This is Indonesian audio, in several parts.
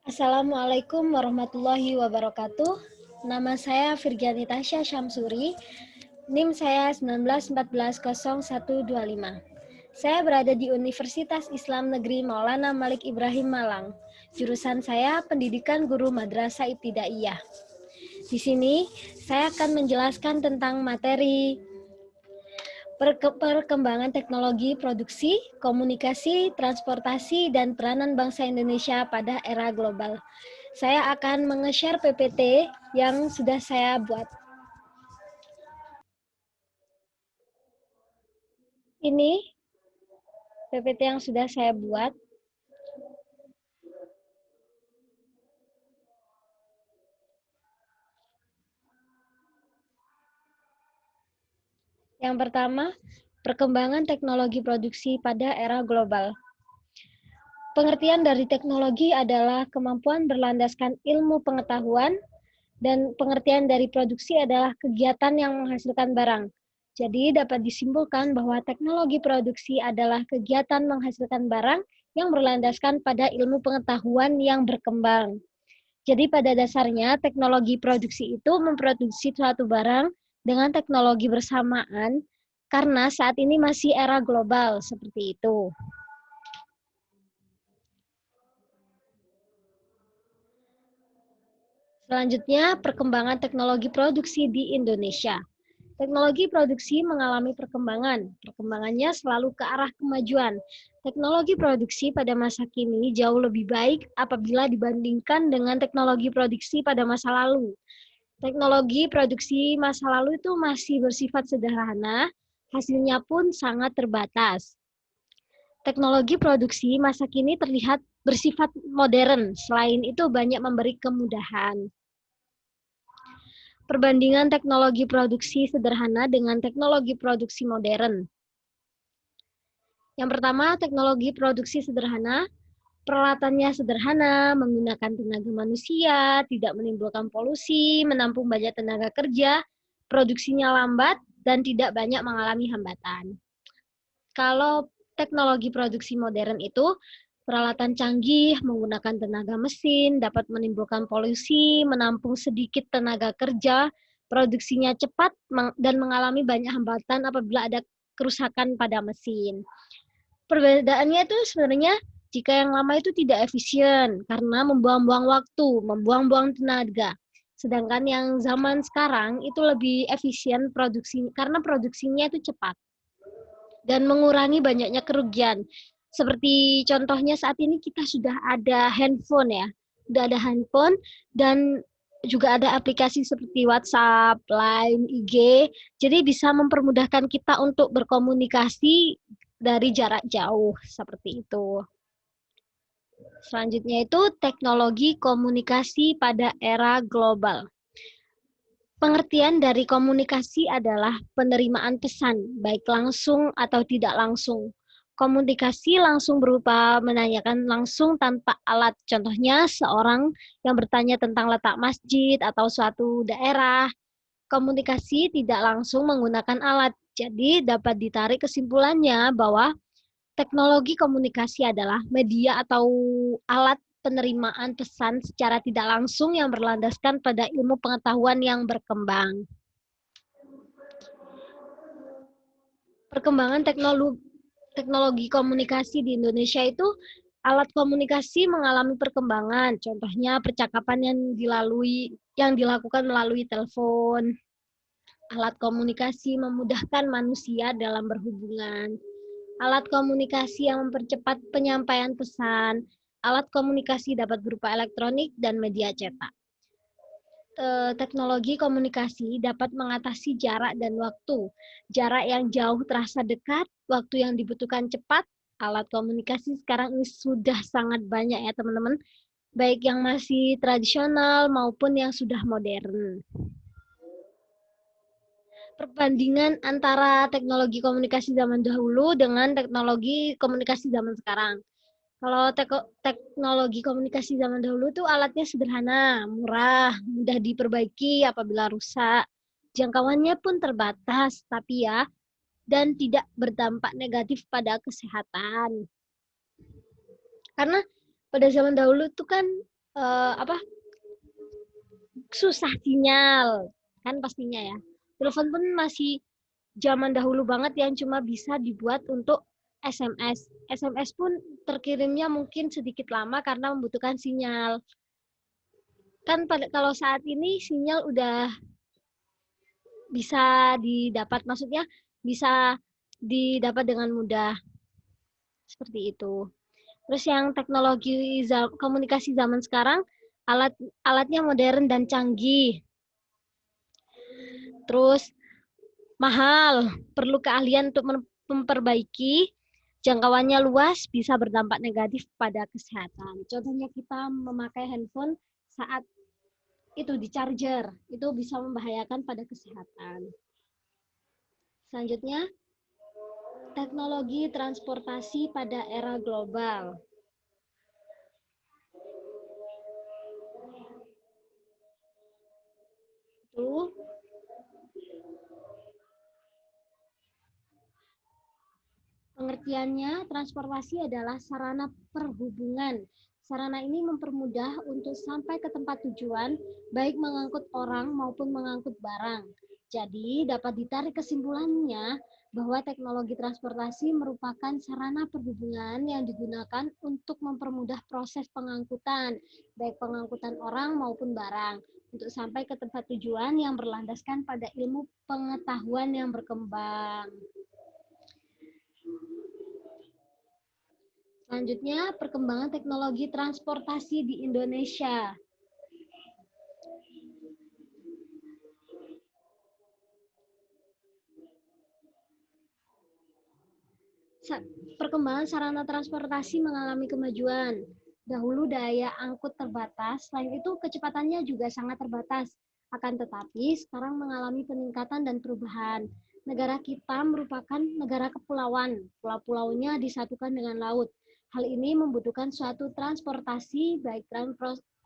Assalamualaikum warahmatullahi wabarakatuh. Nama saya Virgiani Tasya Syamsuri. NIM saya 191400125. Saya berada di Universitas Islam Negeri Maulana Malik Ibrahim Malang. Jurusan saya Pendidikan Guru Madrasah Ibtidaiyah. Di sini saya akan menjelaskan tentang materi perkembangan teknologi produksi, komunikasi, transportasi, dan peranan bangsa Indonesia pada era global. Saya akan menge-share PPT yang sudah saya buat. Ini PPT yang sudah saya buat. Yang pertama, perkembangan teknologi produksi pada era global. Pengertian dari teknologi adalah kemampuan berlandaskan ilmu pengetahuan, dan pengertian dari produksi adalah kegiatan yang menghasilkan barang. Jadi dapat disimpulkan bahwa teknologi produksi adalah kegiatan menghasilkan barang yang berlandaskan pada ilmu pengetahuan yang berkembang. Jadi pada dasarnya teknologi produksi itu memproduksi suatu barang dengan teknologi bersamaan karena saat ini masih era global seperti itu. Selanjutnya, perkembangan teknologi produksi di Indonesia. Teknologi produksi mengalami perkembangan. Perkembangannya selalu ke arah kemajuan. Teknologi produksi pada masa kini jauh lebih baik apabila dibandingkan dengan teknologi produksi pada masa lalu. Teknologi produksi masa lalu itu masih bersifat sederhana, hasilnya pun sangat terbatas. Teknologi produksi masa kini terlihat bersifat modern, selain itu banyak memberi kemudahan. Perbandingan teknologi produksi sederhana dengan teknologi produksi modern. Yang pertama, teknologi produksi sederhana. Peralatannya sederhana, menggunakan tenaga manusia, tidak menimbulkan polusi, menampung banyak tenaga kerja, produksinya lambat, dan tidak banyak mengalami hambatan. Kalau teknologi produksi modern itu, peralatan canggih, menggunakan tenaga mesin, dapat menimbulkan polusi, menampung sedikit tenaga kerja, produksinya cepat, dan mengalami banyak hambatan apabila ada kerusakan pada mesin. Perbedaannya itu sebenarnya jika yang lama itu tidak efisien karena membuang-buang waktu, membuang-buang tenaga. Sedangkan yang zaman sekarang itu lebih efisien produksi karena produksinya itu cepat dan mengurangi banyaknya kerugian. Seperti contohnya saat ini kita sudah ada handphone ya, sudah ada handphone dan juga ada aplikasi seperti WhatsApp, Line, IG, jadi bisa mempermudahkan kita untuk berkomunikasi dari jarak jauh, seperti itu. Selanjutnya itu teknologi komunikasi pada era global. Pengertian dari komunikasi adalah penerimaan pesan, baik langsung atau tidak langsung. Komunikasi langsung berupa menanyakan langsung tanpa alat. Contohnya seorang yang bertanya tentang letak masjid atau suatu daerah. Komunikasi tidak langsung menggunakan alat. Jadi dapat ditarik kesimpulannya bahwa teknologi komunikasi adalah media atau alat penerimaan pesan secara tidak langsung yang berlandaskan pada ilmu pengetahuan yang berkembang. Perkembangan teknologi komunikasi di Indonesia itu alat komunikasi mengalami perkembangan. Contohnya percakapan yang dilakukan melalui telepon. Alat komunikasi memudahkan manusia dalam berhubungan. Alat komunikasi yang mempercepat penyampaian pesan. Alat komunikasi dapat berupa elektronik dan media cetak. Teknologi komunikasi dapat mengatasi jarak dan waktu. Jarak yang jauh terasa dekat, waktu yang dibutuhkan cepat. Alat komunikasi sekarang ini sudah sangat banyak ya teman-teman, baik yang masih tradisional maupun yang sudah modern. Perbandingan antara teknologi komunikasi zaman dahulu dengan teknologi komunikasi zaman sekarang. Kalau teknologi komunikasi zaman dahulu tuh alatnya sederhana, murah, mudah diperbaiki apabila rusak. Jangkauannya pun terbatas, tapi ya, dan tidak berdampak negatif pada kesehatan. Karena pada zaman dahulu tuh kan apa susah sinyal kan pastinya ya. Telepon pun masih zaman dahulu banget yang cuma bisa dibuat untuk SMS. SMS pun terkirimnya mungkin sedikit lama karena membutuhkan sinyal. Kan kalau saat ini sinyal udah bisa didapat, maksudnya bisa didapat dengan mudah seperti itu. Terus yang teknologi komunikasi zaman sekarang, alatnya modern dan canggih. Terus mahal, perlu keahlian untuk memperbaiki, jangkauannya luas, bisa berdampak negatif pada kesehatan. Contohnya kita memakai handphone saat itu di charger, itu bisa membahayakan pada kesehatan. Selanjutnya, teknologi transportasi pada era global. Itu pengertiannya, transportasi adalah sarana perhubungan. Sarana ini mempermudah untuk sampai ke tempat tujuan, baik mengangkut orang maupun mengangkut barang. Jadi, dapat ditarik kesimpulannya bahwa teknologi transportasi merupakan sarana perhubungan yang digunakan untuk mempermudah proses pengangkutan, baik pengangkutan orang maupun barang, untuk sampai ke tempat tujuan yang berlandaskan pada ilmu pengetahuan yang berkembang. Selanjutnya, perkembangan teknologi transportasi di Indonesia. Perkembangan sarana transportasi mengalami kemajuan. Dahulu daya angkut terbatas, selain itu kecepatannya juga sangat terbatas. Akan tetapi, sekarang mengalami peningkatan dan perubahan. Negara kita merupakan negara kepulauan. Pulau-pulaunya disatukan dengan laut. Hal ini membutuhkan suatu transportasi, baik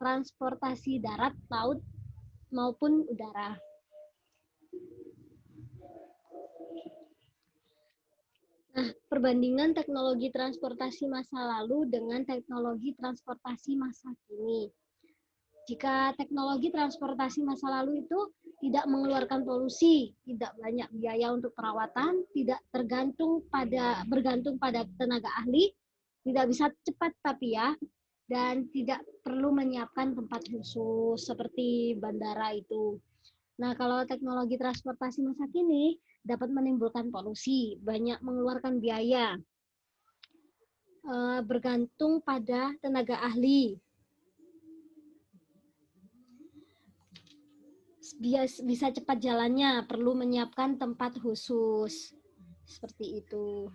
transportasi darat, laut, maupun udara. Nah, perbandingan teknologi transportasi masa lalu dengan teknologi transportasi masa kini. Jika teknologi transportasi masa lalu itu tidak mengeluarkan polusi, tidak banyak biaya untuk perawatan, tidak bergantung pada tenaga ahli, tidak bisa cepat tapi ya, dan tidak perlu menyiapkan tempat khusus seperti bandara itu. Nah, kalau teknologi transportasi masa kini dapat menimbulkan polusi, banyak mengeluarkan biaya, bergantung pada tenaga ahli. Bisa cepat jalannya, perlu menyiapkan tempat khusus. Seperti itu.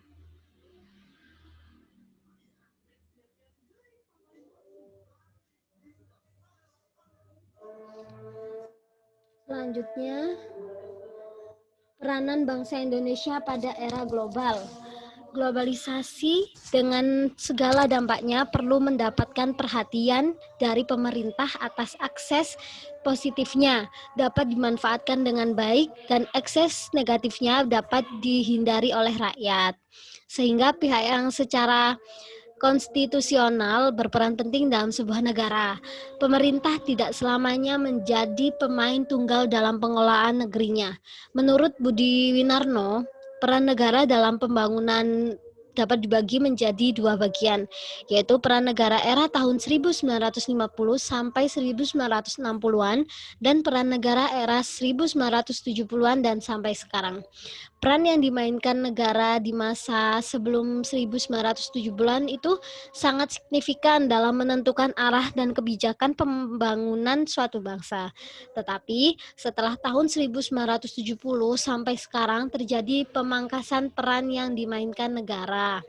Selanjutnya, peranan bangsa Indonesia pada era global. Globalisasi dengan segala dampaknya perlu mendapatkan perhatian dari pemerintah atas akses positifnya dapat dimanfaatkan dengan baik dan akses negatifnya dapat dihindari oleh rakyat. Sehingga pihak yang secara konstitusional berperan penting dalam sebuah negara. Pemerintah tidak selamanya menjadi pemain tunggal dalam pengelolaan negerinya. Menurut Budi Winarno, peran negara dalam pembangunan dapat dibagi menjadi dua bagian, yaitu peran negara era tahun 1950 sampai 1960-an dan peran negara era 1970-an dan sampai sekarang. Peran yang dimainkan negara di masa sebelum 1970-an itu sangat signifikan dalam menentukan arah dan kebijakan pembangunan suatu bangsa. Tetapi setelah tahun 1970 sampai sekarang terjadi pemangkasan peran yang dimainkan negara.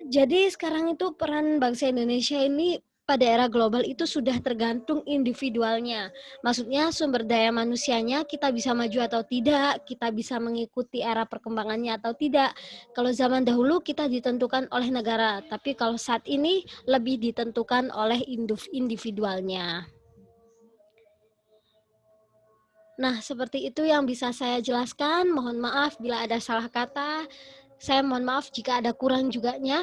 Jadi sekarang itu peran bangsa Indonesia ini pada era global itu sudah tergantung individualnya. Maksudnya sumber daya manusianya kita bisa maju atau tidak, kita bisa mengikuti era perkembangannya atau tidak. Kalau zaman dahulu kita ditentukan oleh negara, tapi kalau saat ini lebih ditentukan oleh individualnya. Nah, seperti itu yang bisa saya jelaskan. Mohon maaf bila ada salah kata. Saya mohon maaf jika ada kurang juganya.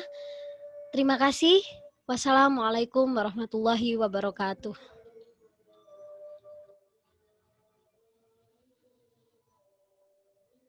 Terima kasih. Wassalamualaikum warahmatullahi wabarakatuh.